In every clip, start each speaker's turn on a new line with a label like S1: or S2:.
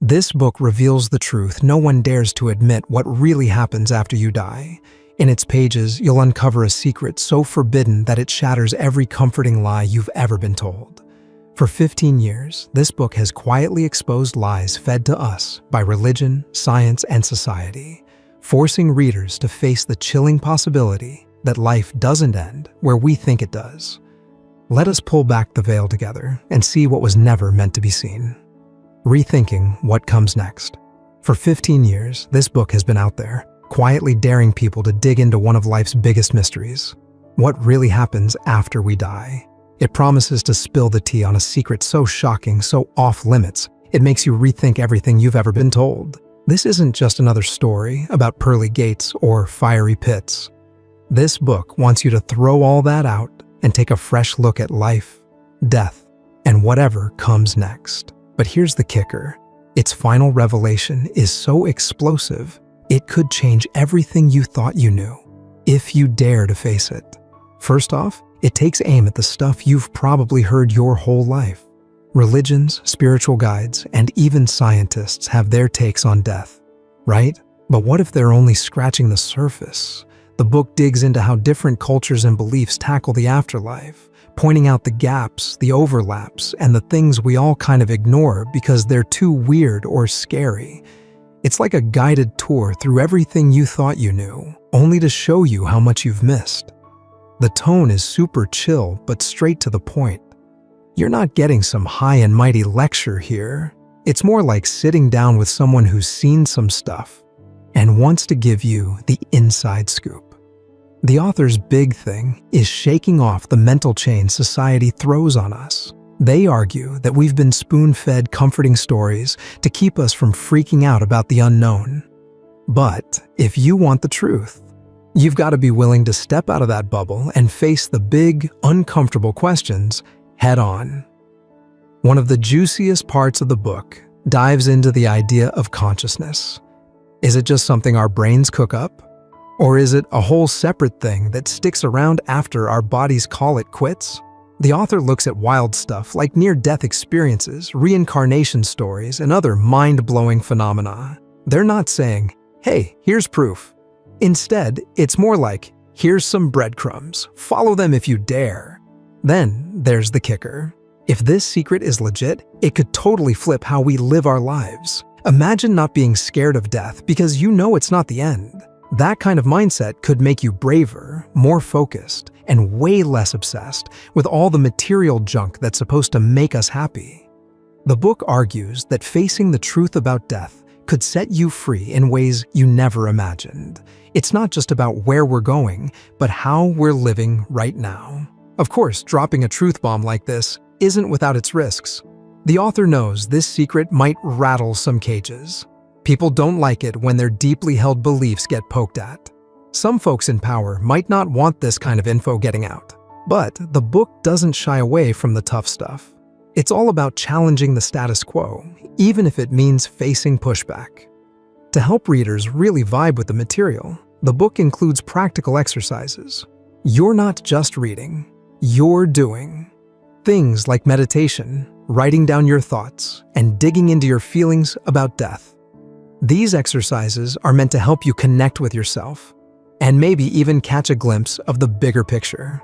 S1: This book reveals the truth no one dares to admit what really happens after you die. In its pages, you'll uncover a secret so forbidden that it shatters every comforting lie you've ever been told. For 15 years, this book has quietly exposed lies fed to us by religion, science, and society, forcing readers to face the chilling possibility that life doesn't end where we think it does. Let us pull back the veil together and see what was never meant to be seen. Rethinking what comes next. For 15 years, this book has been out there, quietly daring people to dig into one of life's biggest mysteries: what really happens after we die. It promises to spill the tea on a secret so shocking, so off-limits, it makes you rethink everything you've ever been told. This isn't just another story about pearly gates or fiery pits. This book wants you to throw all that out and take a fresh look at life, death, and whatever comes next. But here's the kicker. Its final revelation is so explosive, it could change everything you thought you knew, if you dare to face it. First off, it takes aim at the stuff you've probably heard your whole life. Religions, spiritual guides, and even scientists have their takes on death, right? But what if they're only scratching the surface? The book digs into how different cultures and beliefs tackle the afterlife, pointing out the gaps, the overlaps, and the things we all kind of ignore because they're too weird or scary. It's like a guided tour through everything you thought you knew, only to show you how much you've missed. The tone is super chill, but straight to the point. You're not getting some high and mighty lecture here. It's more like sitting down with someone who's seen some stuff and wants to give you the inside scoop. The author's big thing is shaking off the mental chain society throws on us. They argue that we've been spoon-fed comforting stories to keep us from freaking out about the unknown. But if you want the truth, you've got to be willing to step out of that bubble and face the big, uncomfortable questions head on. One of the juiciest parts of the book dives into the idea of consciousness. Is it just something our brains cook up? Or is it a whole separate thing that sticks around after our bodies call it quits? The author looks at wild stuff like near-death experiences, reincarnation stories, and other mind-blowing phenomena. They're not saying, hey, here's proof. Instead, it's more like, here's some breadcrumbs, follow them if you dare. Then there's the kicker. If this secret is legit, it could totally flip how we live our lives. Imagine not being scared of death because you know it's not the end. That kind of mindset could make you braver, more focused, and way less obsessed with all the material junk that's supposed to make us happy. The book argues that facing the truth about death could set you free in ways you never imagined. It's not just about where we're going, but how we're living right now. Of course, dropping a truth bomb like this isn't without its risks. The author knows this secret might rattle some cages. People don't like it when their deeply held beliefs get poked at. Some folks in power might not want this kind of info getting out. But the book doesn't shy away from the tough stuff. It's all about challenging the status quo, even if it means facing pushback. To help readers really vibe with the material, the book includes practical exercises. You're not just reading, you're doing. Things like meditation, writing down your thoughts, and digging into your feelings about death. These exercises are meant to help you connect with yourself, and maybe even catch a glimpse of the bigger picture.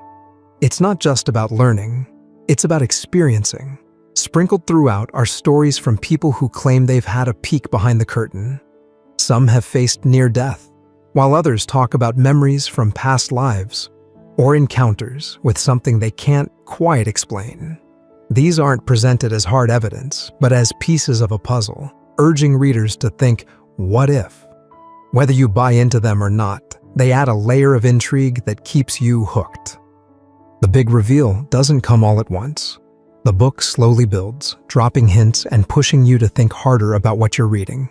S1: It's not just about learning, it's about experiencing. Sprinkled throughout are stories from people who claim they've had a peek behind the curtain. Some have faced near death, while others talk about memories from past lives or encounters with something they can't quite explain. These aren't presented as hard evidence, but as pieces of a puzzle, urging readers to think, what if? Whether you buy into them or not, they add a layer of intrigue that keeps you hooked. The big reveal doesn't come all at once. The book slowly builds, dropping hints and pushing you to think harder about what you're reading.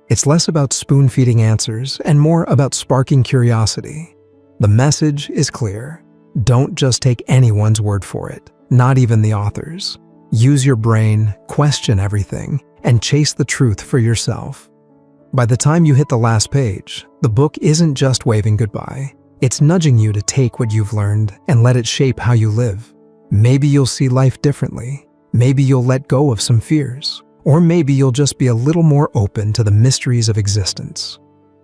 S1: It's less about spoon-feeding answers and more about sparking curiosity. The message is clear. Don't just take anyone's word for it, not even the author's. Use your brain, question everything, and chase the truth for yourself. By the time you hit the last page, the book isn't just waving goodbye. It's nudging you to take what you've learned and let it shape how you live. Maybe you'll see life differently. Maybe you'll let go of some fears. Or maybe you'll just be a little more open to the mysteries of existence.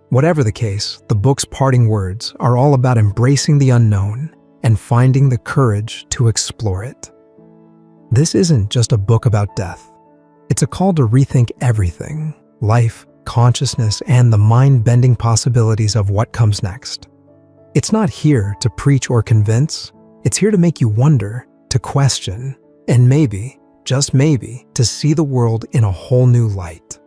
S1: Whatever the case, the book's parting words are all about embracing the unknown and finding the courage to explore it. This isn't just a book about death. It's a call to rethink everything: life, consciousness, and the mind-bending possibilities of what comes next. It's not here to preach or convince. It's here to make you wonder, to question, and maybe, just maybe, to see the world in a whole new light.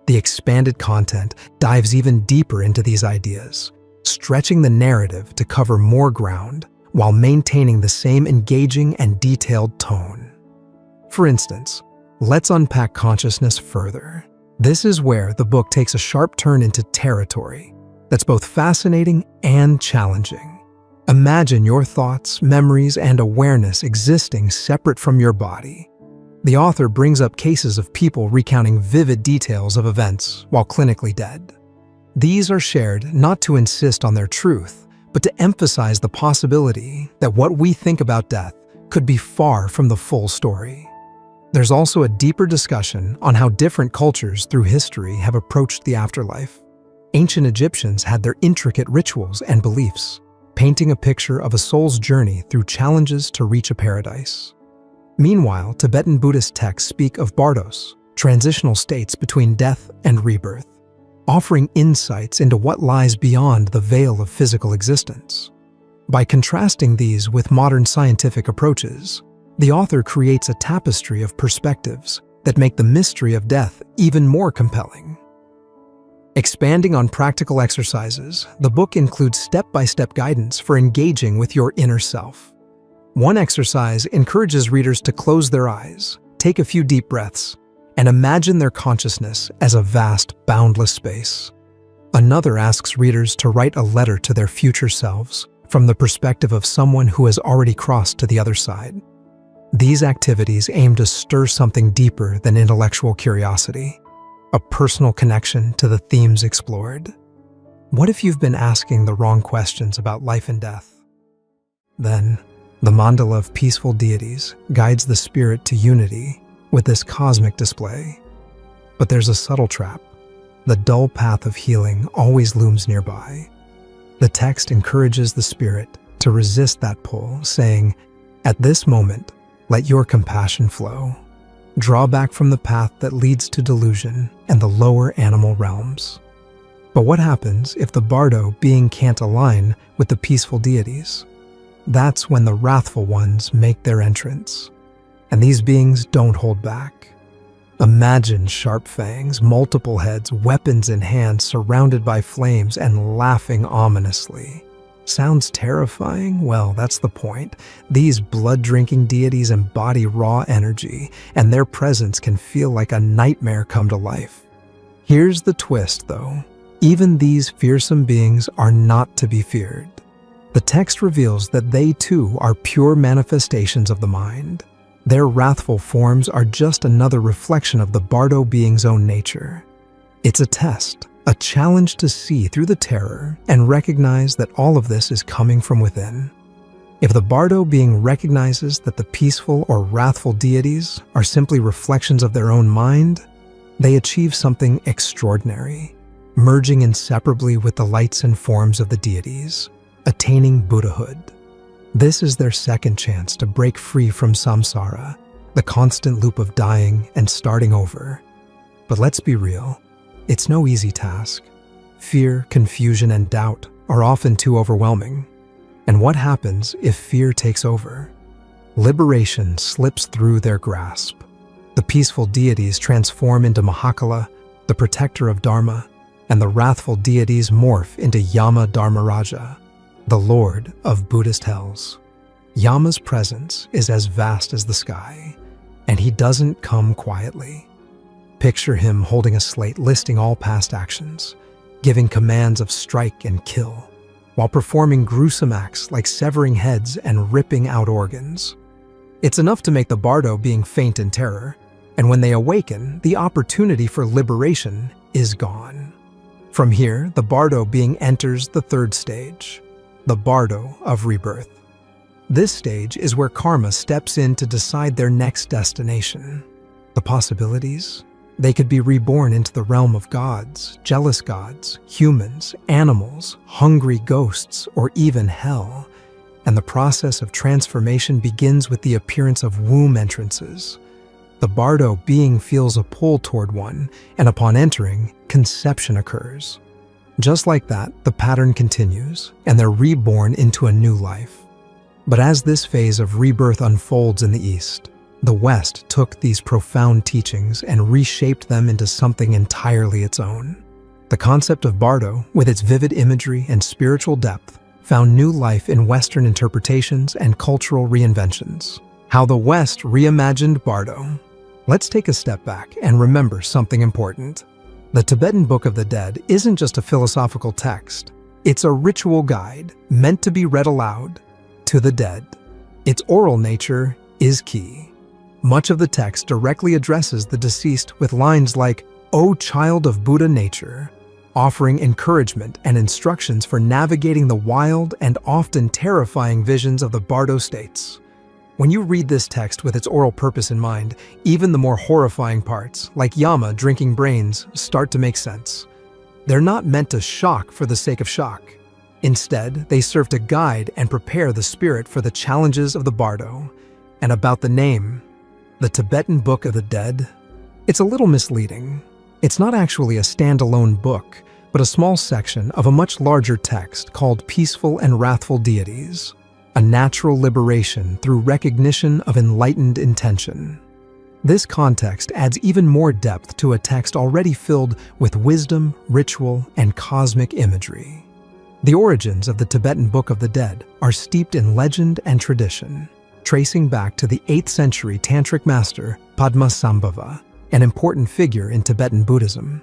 S1: The expanded content dives even deeper into these ideas, stretching the narrative to cover more ground while maintaining the same engaging and detailed tone. For instance, let's unpack consciousness further. This is where the book takes a sharp turn into territory that's both fascinating and challenging. Imagine your thoughts, memories, and awareness existing separate from your body. The author brings up cases of people recounting vivid details of events while clinically dead. These are shared not to insist on their truth, but to emphasize the possibility that what we think about death could be far from the full story. There's also a deeper discussion on how different cultures through history have approached the afterlife. Ancient Egyptians had their intricate rituals and beliefs, painting a picture of a soul's journey through challenges to reach a paradise. Meanwhile, Tibetan Buddhist texts speak of bardos, transitional states between death and rebirth, offering insights into what lies beyond the veil of physical existence. By contrasting these with modern scientific approaches, the author creates a tapestry of perspectives that make the mystery of death even more compelling. Expanding on practical exercises, the book includes step-by-step guidance for engaging with your inner self. One exercise encourages readers to close their eyes, take a few deep breaths, and imagine their consciousness as a vast, boundless space. Another asks readers to write a letter to their future selves from the perspective of someone who has already crossed to the other side. These activities aim to stir something deeper than intellectual curiosity, a personal connection to the themes explored. What if you've been asking the wrong questions about life and death? Then, the mandala of peaceful deities guides the spirit to unity with this cosmic display. But there's a subtle trap. The dull path of healing always looms nearby. The text encourages the spirit to resist that pull, saying, "At this moment, let your compassion flow. Draw back from the path that leads to delusion and the lower animal realms." But what happens if the bardo being can't align with the peaceful deities? That's when the wrathful ones make their entrance. And these beings don't hold back. Imagine sharp fangs, multiple heads, weapons in hand, surrounded by flames and laughing ominously. Sounds terrifying? Well, that's the point. These blood-drinking deities embody raw energy, and their presence can feel like a nightmare come to life. Here's the twist, though. Even these fearsome beings are not to be feared. The text reveals that they too are pure manifestations of the mind. Their wrathful forms are just another reflection of the bardo being's own nature. It's a test, a challenge to see through the terror and recognize that all of this is coming from within. If the bardo being recognizes that the peaceful or wrathful deities are simply reflections of their own mind, they achieve something extraordinary, merging inseparably with the lights and forms of the deities, attaining Buddhahood. This is their second chance to break free from samsara, the constant loop of dying and starting over. But let's be real, it's no easy task. Fear, confusion, and doubt are often too overwhelming. And what happens if fear takes over? Liberation slips through their grasp. The peaceful deities transform into Mahakala, the protector of Dharma, and the wrathful deities morph into Yama Dharmaraja, the lord of Buddhist hells. Yama's presence is as vast as the sky, and he doesn't come quietly. Picture him holding a slate listing all past actions, giving commands of strike and kill, while performing gruesome acts like severing heads and ripping out organs. It's enough to make the bardo being faint in terror, and when they awaken, the opportunity for liberation is gone. From here, the bardo being enters the third stage, the bardo of rebirth. This stage is where karma steps in to decide their next destination. The possibilities? They could be reborn into the realm of gods, jealous gods, humans, animals, hungry ghosts, or even hell. And the process of transformation begins with the appearance of womb entrances. The bardo being feels a pull toward one, and upon entering, conception occurs. Just like that, the pattern continues, and they're reborn into a new life. But as this phase of rebirth unfolds in the East, the West took these profound teachings and reshaped them into something entirely its own. The concept of bardo, with its vivid imagery and spiritual depth, found new life in Western interpretations and cultural reinventions. How the West reimagined bardo. Let's take a step back and remember something important. The Tibetan Book of the Dead isn't just a philosophical text. It's a ritual guide meant to be read aloud to the dead. Its oral nature is key. Much of the text directly addresses the deceased with lines like, "O child of Buddha nature," offering encouragement and instructions for navigating the wild and often terrifying visions of the bardo states. When you read this text with its oral purpose in mind, even the more horrifying parts, like Yama drinking brains, start to make sense. They're not meant to shock for the sake of shock. Instead, they serve to guide and prepare the spirit for the challenges of the bardo. And about the name, the Tibetan Book of the Dead, it's a little misleading. It's not actually a standalone book, but a small section of a much larger text called Peaceful and Wrathful Deities, a natural liberation through recognition of enlightened intention. This context adds even more depth to a text already filled with wisdom, ritual, and cosmic imagery. The origins of the Tibetan Book of the Dead are steeped in legend and tradition, tracing back to the 8th century tantric master Padmasambhava, an important figure in Tibetan Buddhism.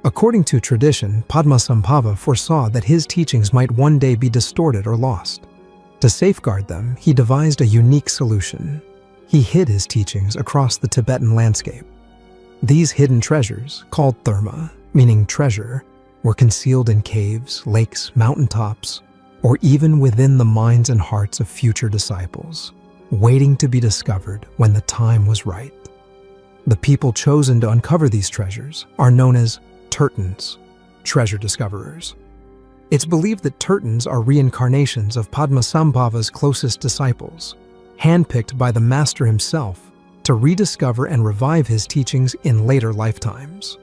S1: According to tradition, Padmasambhava foresaw that his teachings might one day be distorted or lost. To safeguard them, he devised a unique solution. He hid his teachings across the Tibetan landscape. These hidden treasures, called therma, meaning treasure, were concealed in caves, lakes, mountaintops, or even within the minds and hearts of future disciples, waiting to be discovered when the time was right. The people chosen to uncover these treasures are known as Tertons, treasure discoverers. It's believed that Tertons are reincarnations of Padmasambhava's closest disciples, handpicked by the master himself to rediscover and revive his teachings in later lifetimes.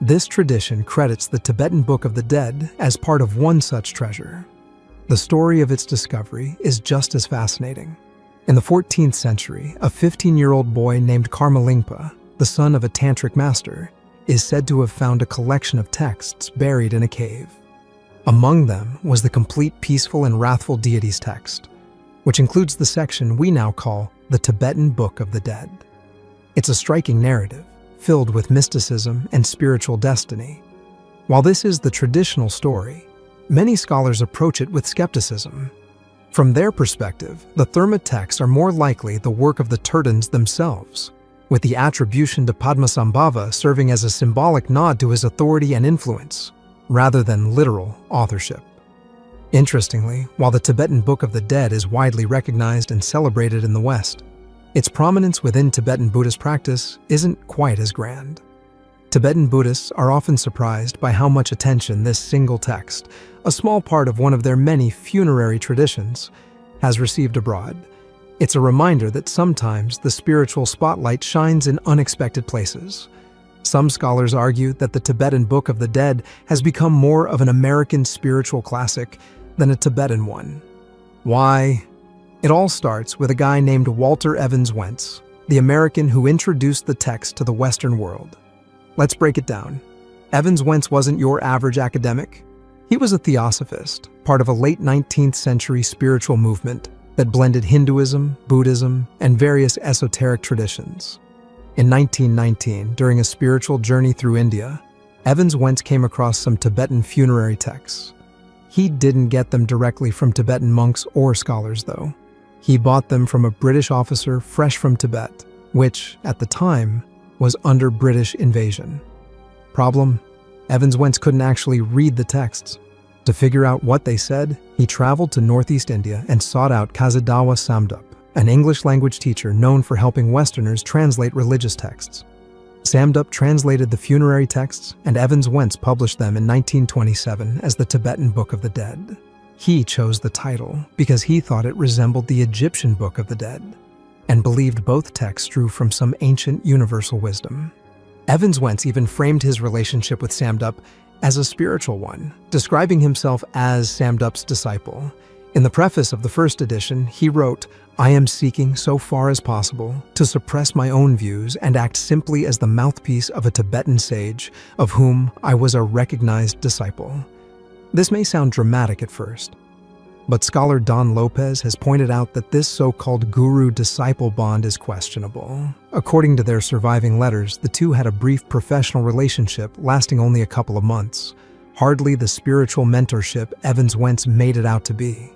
S1: This tradition credits the Tibetan Book of the Dead as part of one such treasure. The story of its discovery is just as fascinating. In the 14th century, a 15-year-old boy named Karmalingpa, the son of a tantric master, is said to have found a collection of texts buried in a cave. Among them was the complete Peaceful and Wrathful Deities text, which includes the section we now call the Tibetan Book of the Dead. It's a striking narrative, filled with mysticism and spiritual destiny. While this is the traditional story, many scholars approach it with skepticism. From their perspective, the Therma texts are more likely the work of the Tertons themselves, with the attribution to Padmasambhava serving as a symbolic nod to his authority and influence, rather than literal authorship. Interestingly, while the Tibetan Book of the Dead is widely recognized and celebrated in the West, its prominence within Tibetan Buddhist practice isn't quite as grand. Tibetan Buddhists are often surprised by how much attention this single text, a small part of one of their many funerary traditions, has received abroad. It's a reminder that sometimes the spiritual spotlight shines in unexpected places. Some scholars argue that the Tibetan Book of the Dead has become more of an American spiritual classic than a Tibetan one. Why? It all starts with a guy named Walter Evans Wentz, the American who introduced the text to the Western world. Let's break it down. Evans Wentz wasn't your average academic. He was a theosophist, part of a late 19th century spiritual movement that blended Hinduism, Buddhism, and various esoteric traditions. In 1919, during a spiritual journey through India, Evans Wentz came across some Tibetan funerary texts. He didn't get them directly from Tibetan monks or scholars, though. He bought them from a British officer fresh from Tibet, which, at the time, was under British invasion. Problem? Evans Wentz couldn't actually read the texts. To figure out what they said, he traveled to northeast India and sought out Kazadawa Samdup, an English-language teacher known for helping Westerners translate religious texts. Samdup translated the funerary texts, and Evans Wentz published them in 1927 as the Tibetan Book of the Dead. He chose the title because he thought it resembled the Egyptian Book of the Dead, and believed both texts drew from some ancient universal wisdom. Evans Wentz even framed his relationship with Samdup as a spiritual one, describing himself as Samdup's disciple. In the preface of the first edition, he wrote, "I am seeking so far as possible to suppress my own views and act simply as the mouthpiece of a Tibetan sage of whom I was a recognized disciple." This may sound dramatic at first, but scholar Don Lopez has pointed out that this so-called guru-disciple bond is questionable. According to their surviving letters, the two had a brief professional relationship lasting only a couple of months, hardly the spiritual mentorship Evans Wentz made it out to be.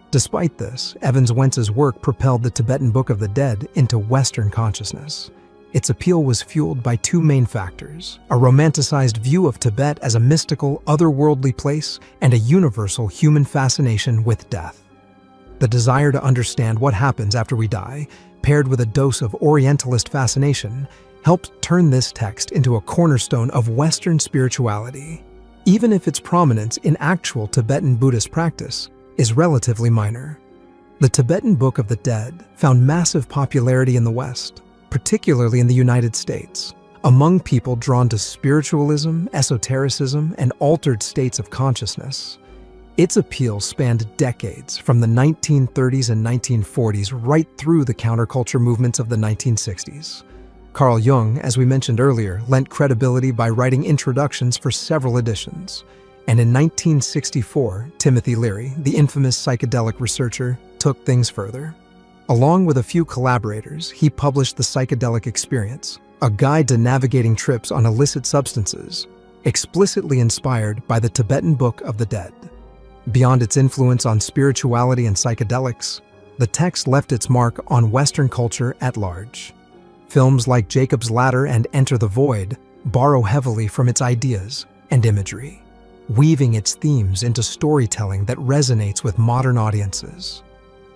S1: Despite this, Evans Wentz's work propelled the Tibetan Book of the Dead into Western consciousness. Its appeal was fueled by two main factors: a romanticized view of Tibet as a mystical, otherworldly place, and a universal human fascination with death. The desire to understand what happens after we die, paired with a dose of Orientalist fascination, helped turn this text into a cornerstone of Western spirituality, even if its prominence in actual Tibetan Buddhist practice is relatively minor. The Tibetan Book of the Dead found massive popularity in the West, particularly in the United States, among people drawn to spiritualism, esotericism, and altered states of consciousness. Its appeal spanned decades, from the 1930s and 1940s right through the counterculture movements of the 1960s. Carl Jung, as we mentioned earlier, lent credibility by writing introductions for several editions. And in 1964, Timothy Leary, the infamous psychedelic researcher, took things further. Along with a few collaborators, he published The Psychedelic Experience, a guide to navigating trips on illicit substances, explicitly inspired by the Tibetan Book of the Dead. Beyond its influence on spirituality and psychedelics, the text left its mark on Western culture at large. Films like Jacob's Ladder and Enter the Void borrow heavily from its ideas and imagery, weaving its themes into storytelling that resonates with modern audiences.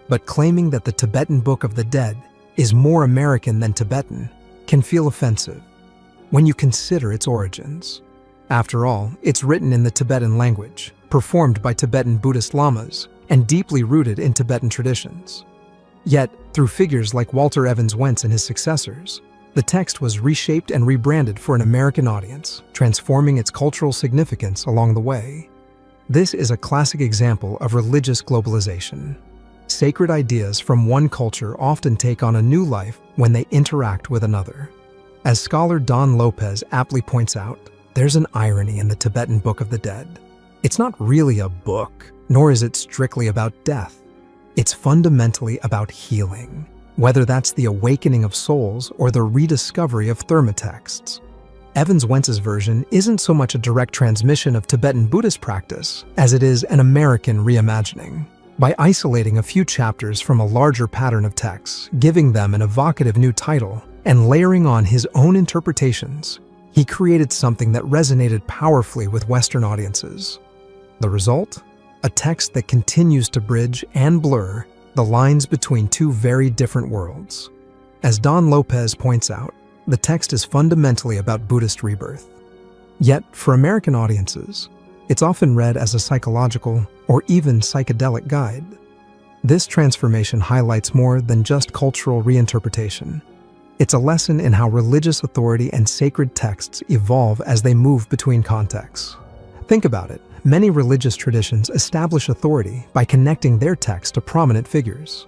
S1: But claiming that the Tibetan Book of the Dead is more American than Tibetan can feel offensive when you consider its origins. After all, it's written in the Tibetan language, performed by Tibetan Buddhist lamas, and deeply rooted in Tibetan traditions. Yet, through figures like Walter Evans Wentz and his successors, the text was reshaped and rebranded for an American audience, transforming its cultural significance along the way. This is a classic example of religious globalization. Sacred ideas from one culture often take on a new life when they interact with another. As scholar Don Lopez aptly points out, there's an irony in the Tibetan Book of the Dead. It's not really a book, nor is it strictly about death. It's fundamentally about healing, whether that's the awakening of souls or the rediscovery of thermatexts. Evans Wentz's version isn't so much a direct transmission of Tibetan Buddhist practice as it is an American reimagining. By isolating a few chapters from a larger pattern of texts, giving them an evocative new title, and layering on his own interpretations, he created something that resonated powerfully with Western audiences. The result? A text that continues to bridge and blur the lines between two very different worlds. As Don Lopez points out, the text is fundamentally about Buddhist rebirth. Yet, for American audiences, it's often read as a psychological or even psychedelic guide. This transformation highlights more than just cultural reinterpretation. It's a lesson in how religious authority and sacred texts evolve as they move between contexts. Think about it. Many religious traditions establish authority by connecting their text to prominent figures.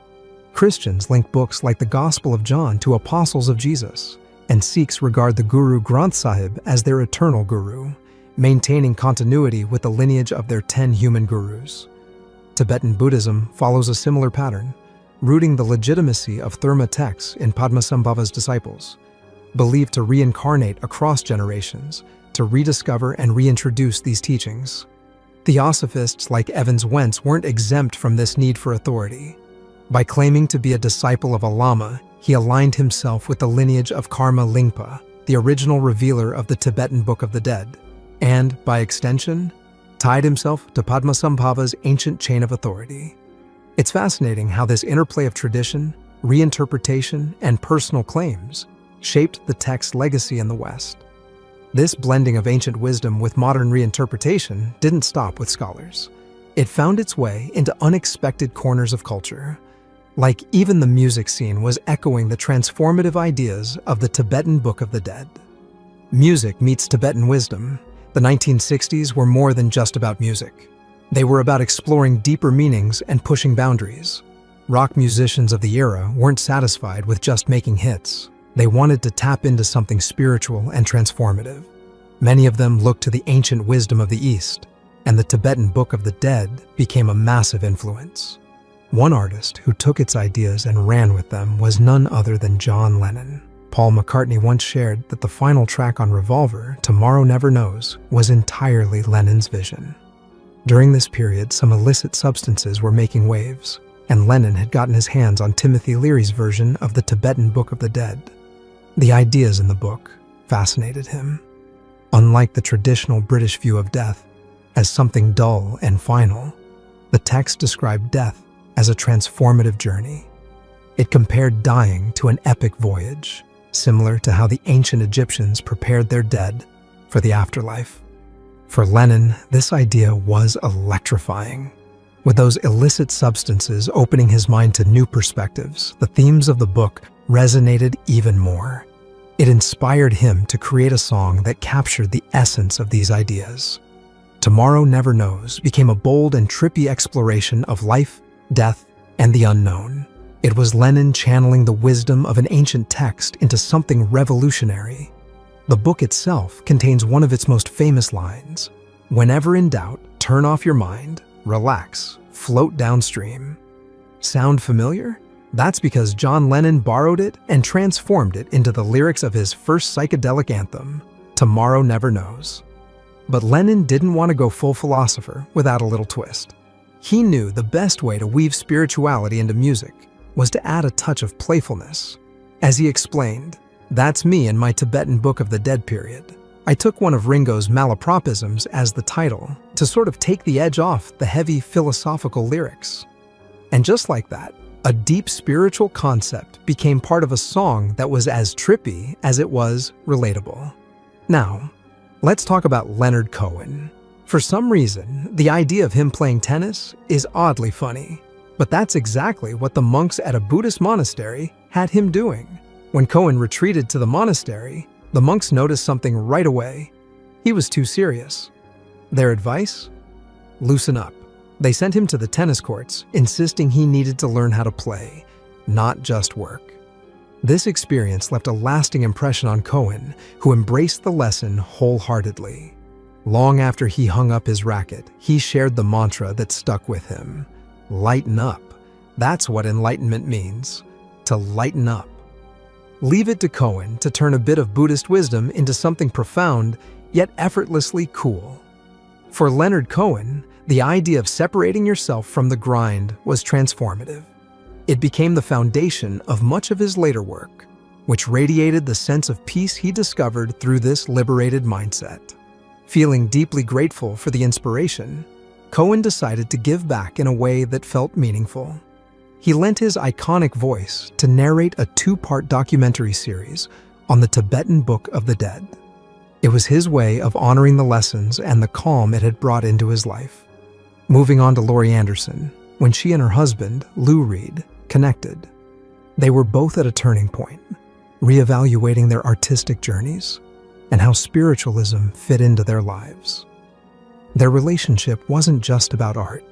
S1: Christians link books like the Gospel of John to apostles of Jesus, and Sikhs regard the Guru Granth Sahib as their eternal guru, maintaining continuity with the lineage of their 10 human gurus. Tibetan Buddhism follows a similar pattern, rooting the legitimacy of Therma texts in Padmasambhava's disciples, believed to reincarnate across generations to rediscover and reintroduce these teachings. Theosophists like Evans Wentz weren't exempt from this need for authority. By claiming to be a disciple of a lama, he aligned himself with the lineage of Karma Lingpa, the original revealer of the Tibetan Book of the Dead, and, by extension, tied himself to Padmasambhava's ancient chain of authority. It's fascinating how this interplay of tradition, reinterpretation, and personal claims shaped the text's legacy in the West. This blending of ancient wisdom with modern reinterpretation didn't stop with scholars. It found its way into unexpected corners of culture. Like even the music scene was echoing the transformative ideas of the Tibetan Book of the Dead. Music meets Tibetan wisdom. The 1960s were more than just about music. They were about exploring deeper meanings and pushing boundaries. Rock musicians of the era weren't satisfied with just making hits. They wanted to tap into something spiritual and transformative. Many of them looked to the ancient wisdom of the East, and the Tibetan Book of the Dead became a massive influence. One artist who took its ideas and ran with them was none other than John Lennon. Paul McCartney once shared that the final track on Revolver, Tomorrow Never Knows, was entirely Lennon's vision. During this period, some illicit substances were making waves, and Lennon had gotten his hands on Timothy Leary's version of the Tibetan Book of the Dead. The ideas in the book fascinated him. Unlike the traditional British view of death as something dull and final, the text described death as a transformative journey. It compared dying to an epic voyage, similar to how the ancient Egyptians prepared their dead for the afterlife. For Lennon, this idea was electrifying. With those illicit substances opening his mind to new perspectives, the themes of the book resonated even more. It inspired him to create a song that captured the essence of these ideas. Tomorrow Never Knows became a bold and trippy exploration of life, death, and the unknown. It was Lennon channeling the wisdom of an ancient text into something revolutionary. The book itself contains one of its most famous lines: "Whenever in doubt, turn off your mind, relax, float downstream." Sound familiar? That's because John Lennon borrowed it and transformed it into the lyrics of his first psychedelic anthem, Tomorrow Never Knows. But Lennon didn't want to go full philosopher without a little twist. He knew the best way to weave spirituality into music was to add a touch of playfulness. As he explained, "That's me in my Tibetan Book of the Dead period. I took one of Ringo's malapropisms as the title to sort of take the edge off the heavy philosophical lyrics." And just like that, a deep spiritual concept became part of a song that was as trippy as it was relatable. Now, let's talk about Leonard Cohen. For some reason, the idea of him playing tennis is oddly funny, but that's exactly what the monks at a Buddhist monastery had him doing. When Cohen retreated to the monastery, the monks noticed something right away. He was too serious. Their advice? Loosen up. They sent him to the tennis courts, insisting he needed to learn how to play, not just work. This experience left a lasting impression on Cohen, who embraced the lesson wholeheartedly. Long after he hung up his racket, he shared the mantra that stuck with him: lighten up. That's what enlightenment means, to lighten up. Leave it to Cohen to turn a bit of Buddhist wisdom into something profound, yet effortlessly cool. For Leonard Cohen, the idea of separating yourself from the grind was transformative. It became the foundation of much of his later work, which radiated the sense of peace he discovered through this liberated mindset. Feeling deeply grateful for the inspiration, Cohen decided to give back in a way that felt meaningful. He lent his iconic voice to narrate a two-part documentary series on the Tibetan Book of the Dead. It was his way of honoring the lessons and the calm it had brought into his life. Moving on to Laurie Anderson, when she and her husband, Lou Reed, connected, they were both at a turning point, reevaluating their artistic journeys and how spiritualism fit into their lives. Their relationship wasn't just about art.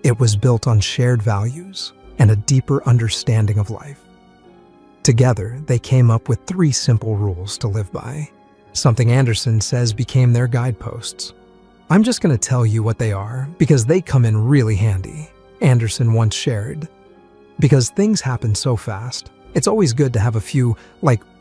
S1: It was built on shared values and a deeper understanding of life. Together, they came up with 3 simple rules to live by, something Anderson says became their guideposts. "I'm just going to tell you what they are because they come in really handy," Anderson once shared. "Because things happen so fast, it's always good to have a few,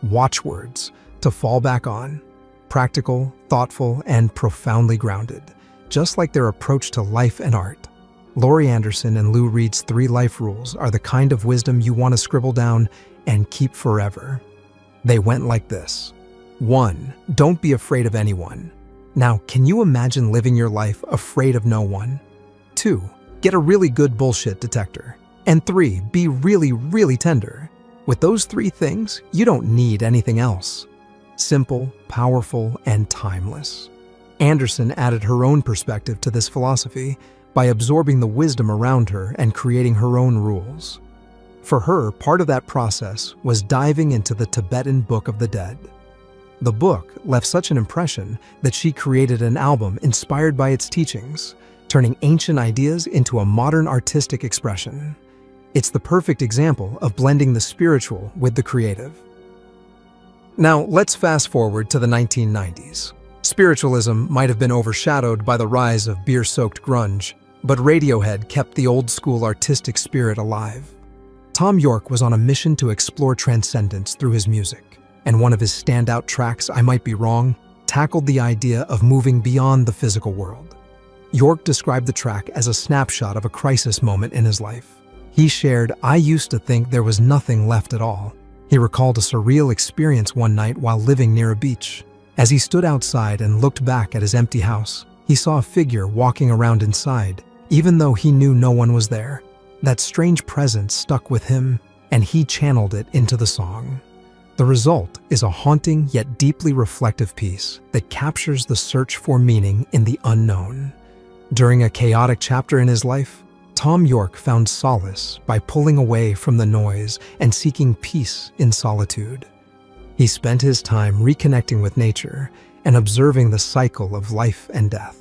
S1: watchwords to fall back on. Practical, thoughtful, and profoundly grounded, just like their approach to life and art." Laurie Anderson and Lou Reed's 3 life rules are the kind of wisdom you want to scribble down and keep forever. They went like this. 1. Don't be afraid of anyone. Now, can you imagine living your life afraid of no one? 2. Get a really good bullshit detector. And 3, be really, really tender. With those 3 things, you don't need anything else. Simple, powerful, and timeless. Anderson added her own perspective to this philosophy by absorbing the wisdom around her and creating her own rules. For her, part of that process was diving into the Tibetan Book of the Dead. The book left such an impression that she created an album inspired by its teachings, turning ancient ideas into a modern artistic expression. It's the perfect example of blending the spiritual with the creative. Now, let's fast forward to the 1990s. Spiritualism might have been overshadowed by the rise of beer-soaked grunge, but Radiohead kept the old-school artistic spirit alive. Thom Yorke was on a mission to explore transcendence through his music, and one of his standout tracks, I Might Be Wrong, tackled the idea of moving beyond the physical world. Yorke described the track as a snapshot of a crisis moment in his life. He shared, "I used to think there was nothing left at all." He recalled a surreal experience one night while living near a beach. As he stood outside and looked back at his empty house, he saw a figure walking around inside, even though he knew no one was there. That strange presence stuck with him, and he channeled it into the song. The result is a haunting yet deeply reflective piece that captures the search for meaning in the unknown. During a chaotic chapter in his life, Thom Yorke found solace by pulling away from the noise and seeking peace in solitude. He spent his time reconnecting with nature and observing the cycle of life and death.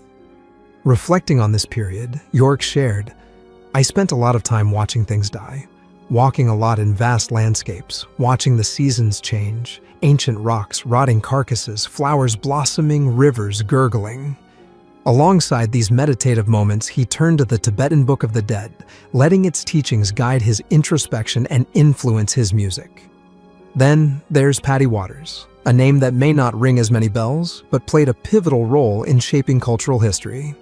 S1: Reflecting on this period, Yorke shared, "I spent a lot of time watching things die, walking a lot in vast landscapes, watching the seasons change, ancient rocks, rotting carcasses, flowers blossoming, rivers gurgling." Alongside these meditative moments, he turned to the Tibetan Book of the Dead, letting its teachings guide his introspection and influence his music. Then there's Patty Waters, a name that may not ring as many bells, but played a pivotal role in shaping cultural history.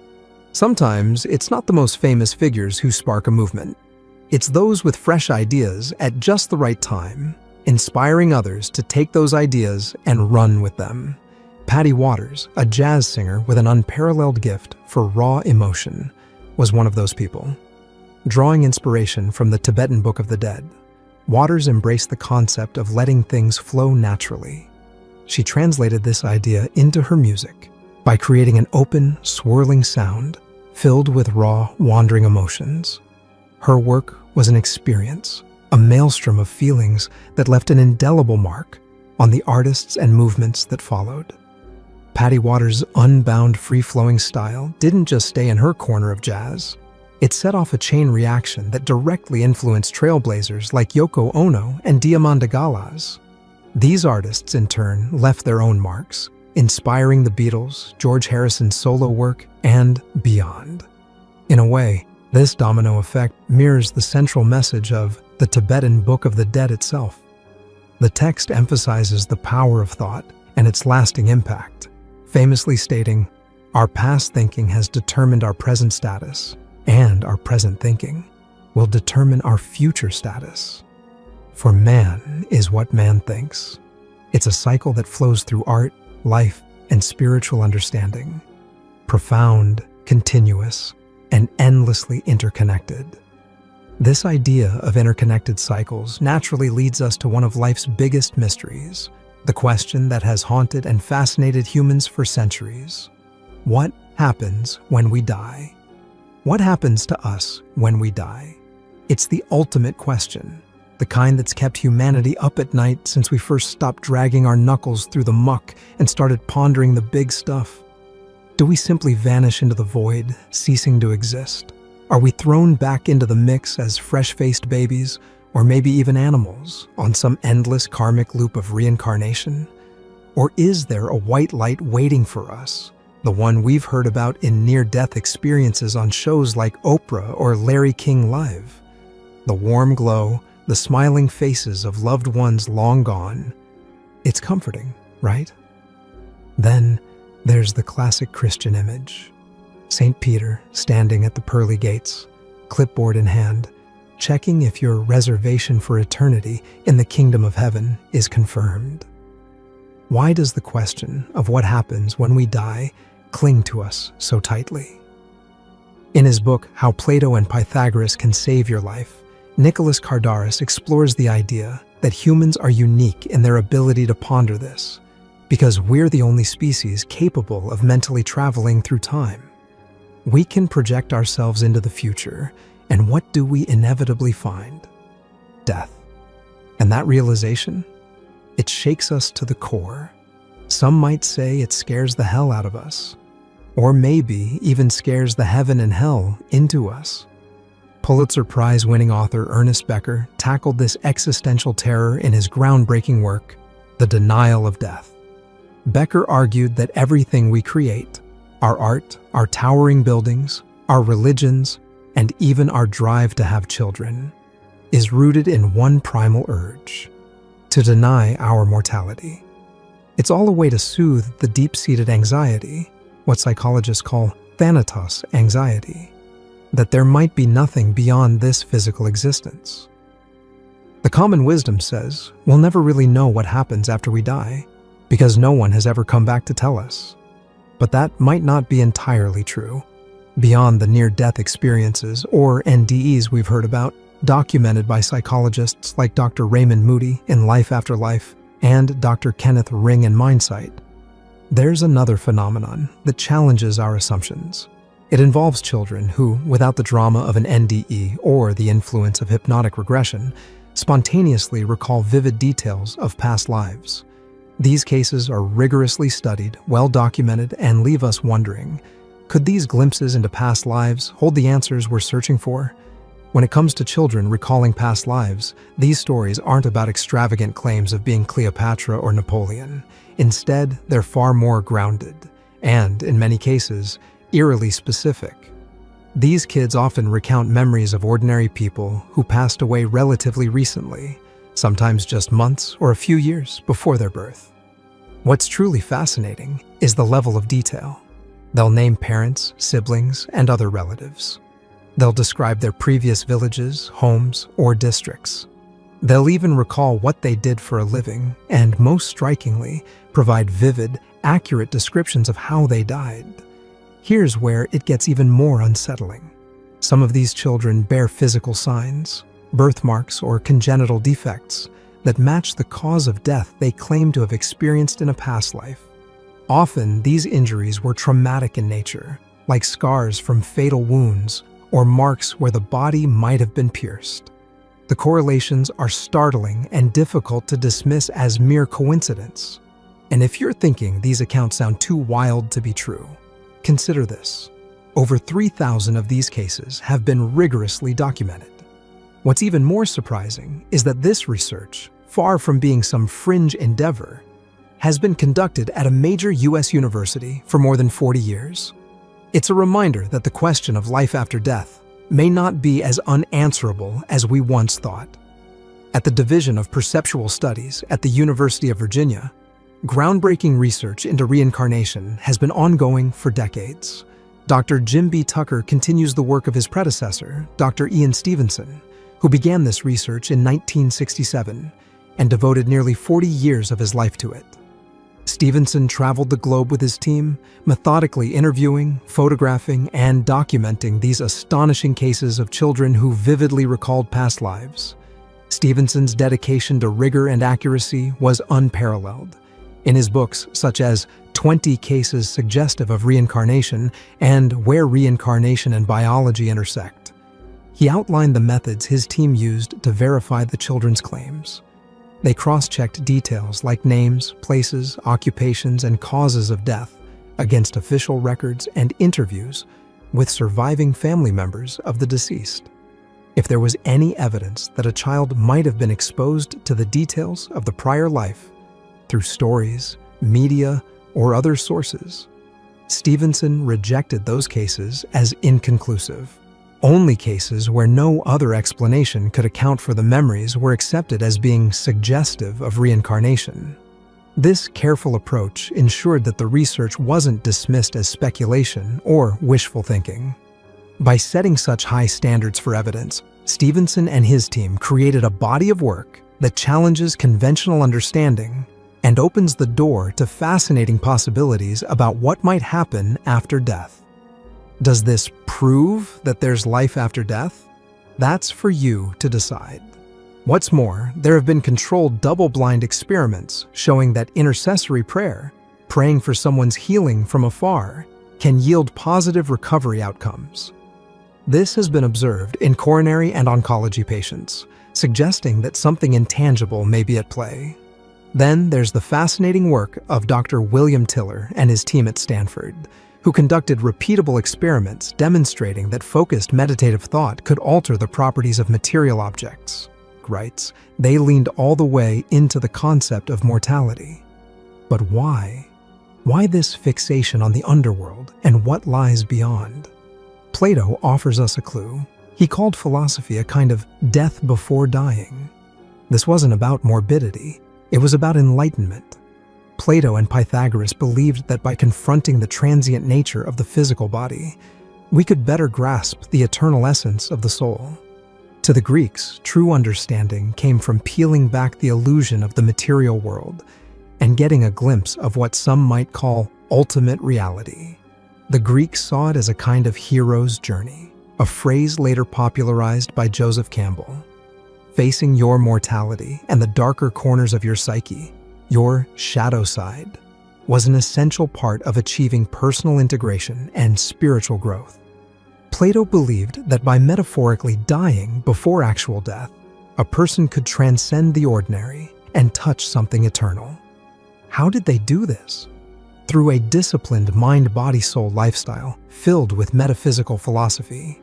S1: Sometimes it's not the most famous figures who spark a movement. It's those with fresh ideas at just the right time, inspiring others to take those ideas and run with them. Patty Waters, a jazz singer with an unparalleled gift for raw emotion, was one of those people. Drawing inspiration from the Tibetan Book of the Dead, Waters embraced the concept of letting things flow naturally. She translated this idea into her music by creating an open, swirling sound filled with raw, wandering emotions. Her work was an experience, a maelstrom of feelings that left an indelible mark on the artists and movements that followed. Patty Waters' unbound, free-flowing style didn't just stay in her corner of jazz. It set off a chain reaction that directly influenced trailblazers like Yoko Ono and Diamanda Galás. These artists, in turn, left their own marks, inspiring the Beatles, George Harrison's solo work, and beyond. In a way, this domino effect mirrors the central message of the Tibetan Book of the Dead itself. The text emphasizes the power of thought and its lasting impact, famously stating, "Our past thinking has determined our present status, and our present thinking will determine our future status. For man is what man thinks." It's a cycle that flows through art, life, and spiritual understanding. Profound, continuous, and endlessly interconnected. This idea of interconnected cycles naturally leads us to one of life's biggest mysteries, the question that has haunted and fascinated humans for centuries. What happens when we die? What happens to us when we die? It's the ultimate question, the kind that's kept humanity up at night since we first stopped dragging our knuckles through the muck and started pondering the big stuff. Do we simply vanish into the void, ceasing to exist? Are we thrown back into the mix as fresh-faced babies, or maybe even animals, on some endless karmic loop of reincarnation? Or is there a white light waiting for us, the one we've heard about in near-death experiences on shows like Oprah or Larry King Live? The warm glow, the smiling faces of loved ones long gone. It's comforting, right? Then there's the classic Christian image. St. Peter standing at the pearly gates, clipboard in hand, checking if your reservation for eternity in the kingdom of heaven is confirmed. Why does the question of what happens when we die cling to us so tightly? In his book, How Plato and Pythagoras Can Save Your Life, Nicholas Kardaras explores the idea that humans are unique in their ability to ponder this, because we're the only species capable of mentally traveling through time. We can project ourselves into the future, and what do we inevitably find? Death. And that realization? It shakes us to the core. Some might say it scares the hell out of us, or maybe even scares the heaven and hell into us. Pulitzer Prize-winning author Ernest Becker tackled this existential terror in his groundbreaking work, The Denial of Death. Becker argued that everything we create, our art, our towering buildings, our religions, and even our drive to have children, is rooted in one primal urge: to deny our mortality. It's all a way to soothe the deep-seated anxiety, what psychologists call thanatos anxiety, that there might be nothing beyond this physical existence. The common wisdom says we'll never really know what happens after we die, because no one has ever come back to tell us. But that might not be entirely true. Beyond the near-death experiences, or NDEs we've heard about, documented by psychologists like Dr. Raymond Moody in Life After Life and Dr. Kenneth Ring in Mindsight, there's another phenomenon that challenges our assumptions. It involves children who, without the drama of an NDE or the influence of hypnotic regression, spontaneously recall vivid details of past lives. These cases are rigorously studied, well-documented, and leave us wondering, could these glimpses into past lives hold the answers we're searching for? When it comes to children recalling past lives, these stories aren't about extravagant claims of being Cleopatra or Napoleon. Instead, they're far more grounded, and, in many cases, eerily specific. These kids often recount memories of ordinary people who passed away relatively recently, sometimes just months or a few years before their birth. What's truly fascinating is the level of detail. They'll name parents, siblings, and other relatives. They'll describe their previous villages, homes, or districts. They'll even recall what they did for a living, and most strikingly, provide vivid, accurate descriptions of how they died. Here's where it gets even more unsettling. Some of these children bear physical signs, birthmarks or congenital defects that match the cause of death they claim to have experienced in a past life. Often, these injuries were traumatic in nature, like scars from fatal wounds or marks where the body might have been pierced. The correlations are startling and difficult to dismiss as mere coincidence. And if you're thinking these accounts sound too wild to be true, consider this. Over 3,000 of these cases have been rigorously documented. What's even more surprising is that this research, far from being some fringe endeavor, has been conducted at a major U.S. university for more than 40 years. It's a reminder that the question of life after death may not be as unanswerable as we once thought. At the Division of Perceptual Studies at the University of Virginia, groundbreaking research into reincarnation has been ongoing for decades. Dr. Jim B. Tucker continues the work of his predecessor, Dr. Ian Stevenson, who began this research in 1967 and devoted nearly 40 years of his life to it. Stevenson traveled the globe with his team, methodically interviewing, photographing, and documenting these astonishing cases of children who vividly recalled past lives. Stevenson's dedication to rigor and accuracy was unparalleled. In his books, such as 20 Cases Suggestive of Reincarnation and Where Reincarnation and Biology Intersect, he outlined the methods his team used to verify the children's claims. They cross-checked details like names, places, occupations, and causes of death against official records and interviews with surviving family members of the deceased. If there was any evidence that a child might have been exposed to the details of the prior life through stories, media, or other sources, Stevenson rejected those cases as inconclusive. Only cases where no other explanation could account for the memories were accepted as being suggestive of reincarnation. This careful approach ensured that the research wasn't dismissed as speculation or wishful thinking. By setting such high standards for evidence, Stevenson and his team created a body of work that challenges conventional understanding and opens the door to fascinating possibilities about what might happen after death. Does this prove that there's life after death? That's for you to decide. What's more, there have been controlled double-blind experiments showing that intercessory prayer, praying for someone's healing from afar, can yield positive recovery outcomes. This has been observed in coronary and oncology patients, suggesting that something intangible may be at play. Then there's the fascinating work of Dr. William Tiller and his team at Stanford, who conducted repeatable experiments demonstrating that focused meditative thought could alter the properties of material objects. Writes, they leaned all the way into the concept of mortality. But why? Why this fixation on the underworld and what lies beyond? Plato offers us a clue. He called philosophy a kind of death before dying. This wasn't about morbidity, it was about enlightenment. Plato and Pythagoras believed that by confronting the transient nature of the physical body, we could better grasp the eternal essence of the soul. To the Greeks, true understanding came from peeling back the illusion of the material world and getting a glimpse of what some might call ultimate reality. The Greeks saw it as a kind of hero's journey, a phrase later popularized by Joseph Campbell. Facing your mortality and the darker corners of your psyche, your shadow side, was an essential part of achieving personal integration and spiritual growth. Plato believed that by metaphorically dying before actual death, a person could transcend the ordinary and touch something eternal. How did they do this? Through a disciplined mind-body-soul lifestyle filled with metaphysical philosophy.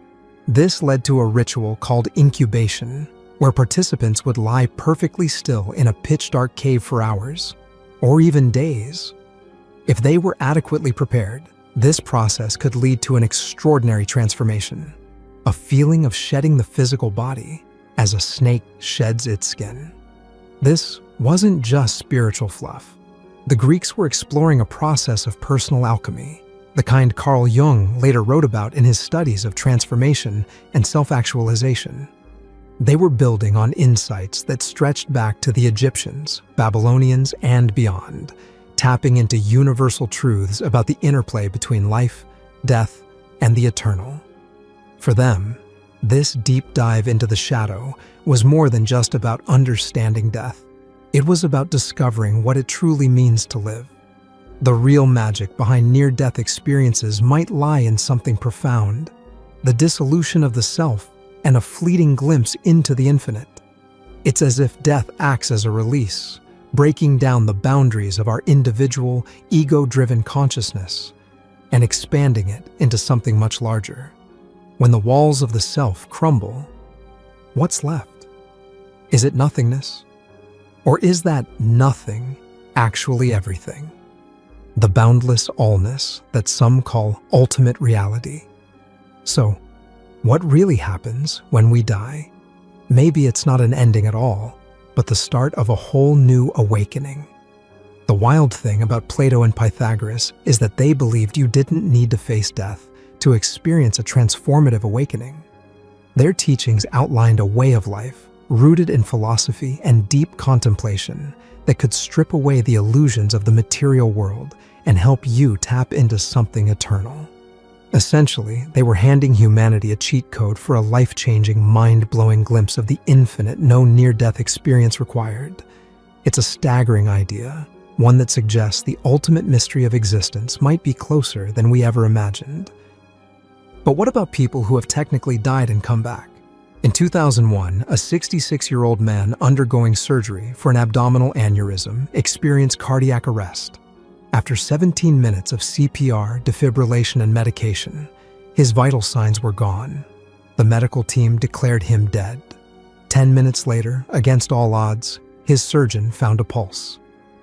S1: This led to a ritual called incubation, where participants would lie perfectly still in a pitch-dark cave for hours, or even days. If they were adequately prepared, this process could lead to an extraordinary transformation, a feeling of shedding the physical body as a snake sheds its skin. This wasn't just spiritual fluff. The Greeks were exploring a process of personal alchemy, the kind Carl Jung later wrote about in his studies of transformation and self-actualization. They were building on insights that stretched back to the Egyptians, Babylonians, and beyond, tapping into universal truths about the interplay between life, death, and the eternal. For them, this deep dive into the shadow was more than just about understanding death. It was about discovering what it truly means to live. The real magic behind near-death experiences might lie in something profound, the dissolution of the self and a fleeting glimpse into the infinite. It's as if death acts as a release, breaking down the boundaries of our individual, ego-driven consciousness and expanding it into something much larger. When the walls of the self crumble, what's left? Is it nothingness? Or is that nothing actually everything? The boundless allness that some call ultimate reality. So, what really happens when we die? Maybe it's not an ending at all, but the start of a whole new awakening. The wild thing about Plato and Pythagoras is that they believed you didn't need to face death to experience a transformative awakening. Their teachings outlined a way of life rooted in philosophy and deep contemplation that could strip away the illusions of the material world and help you tap into something eternal. Essentially, they were handing humanity a cheat code for a life-changing, mind-blowing glimpse of the infinite no near-death experience required. It's a staggering idea, one that suggests the ultimate mystery of existence might be closer than we ever imagined. But what about people who have technically died and come back? In 2001, a 66-year-old man undergoing surgery for an abdominal aneurysm experienced cardiac arrest. After 17 minutes of CPR, defibrillation, and medication, his vital signs were gone. The medical team declared him dead. 10 minutes later, against all odds, his surgeon found a pulse.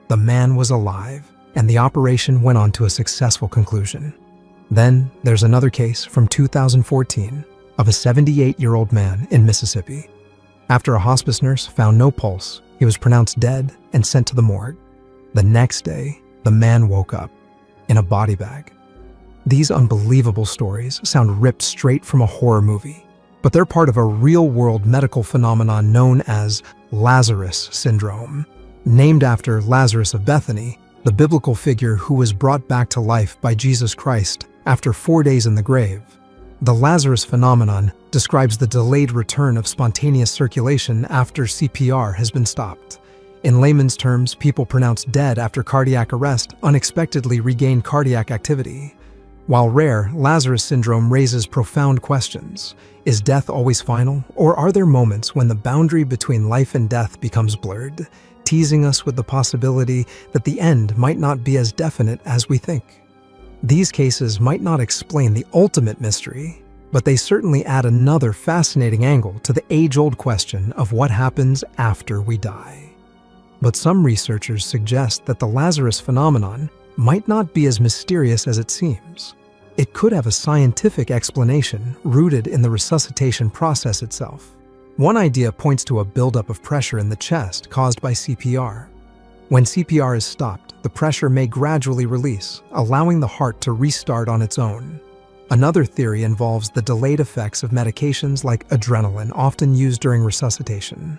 S1: The man was alive, and the operation went on to a successful conclusion. Then there's another case from 2014 of a 78-year-old man in Mississippi. After a hospice nurse found no pulse, he was pronounced dead and sent to the morgue. The next day, the man woke up in a body bag. These unbelievable stories sound ripped straight from a horror movie, but they're part of a real-world medical phenomenon known as Lazarus syndrome. Named after Lazarus of Bethany, the biblical figure who was brought back to life by Jesus Christ after 4 days in the grave. The Lazarus phenomenon describes the delayed return of spontaneous circulation after CPR has been stopped. In layman's terms, people pronounced dead after cardiac arrest unexpectedly regain cardiac activity. While rare, Lazarus syndrome raises profound questions. Is death always final, or are there moments when the boundary between life and death becomes blurred, teasing us with the possibility that the end might not be as definite as we think? These cases might not explain the ultimate mystery, but they certainly add another fascinating angle to the age-old question of what happens after we die. But some researchers suggest that the Lazarus phenomenon might not be as mysterious as it seems. It could have a scientific explanation rooted in the resuscitation process itself. One idea points to a buildup of pressure in the chest caused by CPR. When CPR is stopped, the pressure may gradually release, allowing the heart to restart on its own. Another theory involves the delayed effects of medications like adrenaline, often used during resuscitation.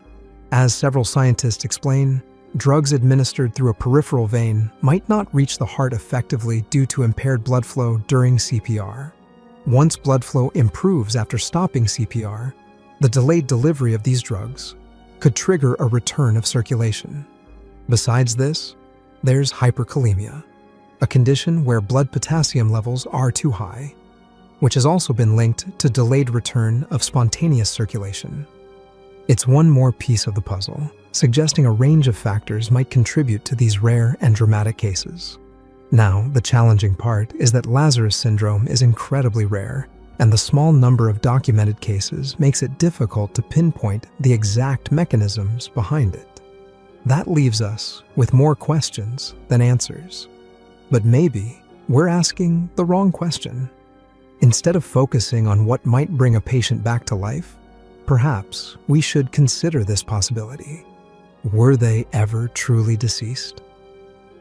S1: As several scientists explain, drugs administered through a peripheral vein might not reach the heart effectively due to impaired blood flow during CPR. Once blood flow improves after stopping CPR, the delayed delivery of these drugs could trigger a return of circulation. Besides this, there's hyperkalemia, a condition where blood potassium levels are too high, which has also been linked to delayed return of spontaneous circulation. It's one more piece of the puzzle, suggesting a range of factors might contribute to these rare and dramatic cases. Now, the challenging part is that Lazarus syndrome is incredibly rare, and the small number of documented cases makes it difficult to pinpoint the exact mechanisms behind it. That leaves us with more questions than answers. But maybe we're asking the wrong question. Instead of focusing on what might bring a patient back to life, perhaps we should consider this possibility. Were they ever truly deceased?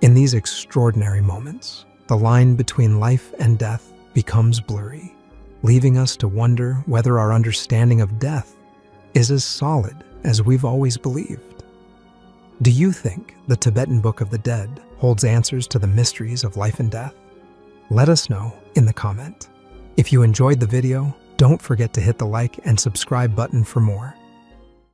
S1: In these extraordinary moments, the line between life and death becomes blurry, leaving us to wonder whether our understanding of death is as solid as we've always believed. Do you think the Tibetan Book of the Dead holds answers to the mysteries of life and death? Let us know in the comment. If you enjoyed the video, don't forget to hit the like and subscribe button for more.